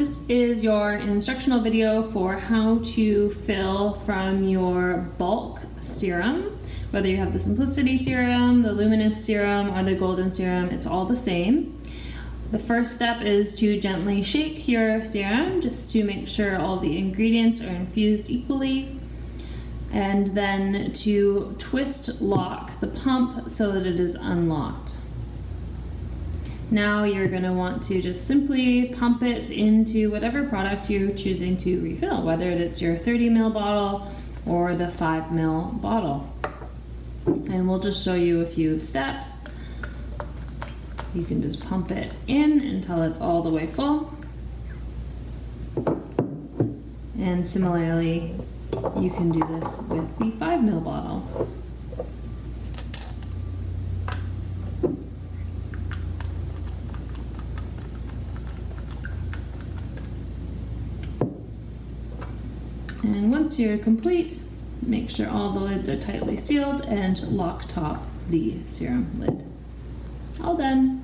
This is your instructional video for how to fill from your bulk serum. Whether you have the Simplicity Serum, the Luminous Serum, or the Golden Serum, it's all the same. The first step is to gently shake your serum just to make sure all the ingredients are infused equally, and then to twist lock the pump so that it is unlocked. Now you're going to want to just simply pump it into whatever product you're choosing to refill, whether it's your 30 ml bottle or the 5 ml bottle. And we'll just show you a few steps. You can just pump it in until it's all the way full. And similarly, you can do this with the 5 ml bottle. And once you're complete, make sure all the lids are tightly sealed and lock top the serum lid. All done.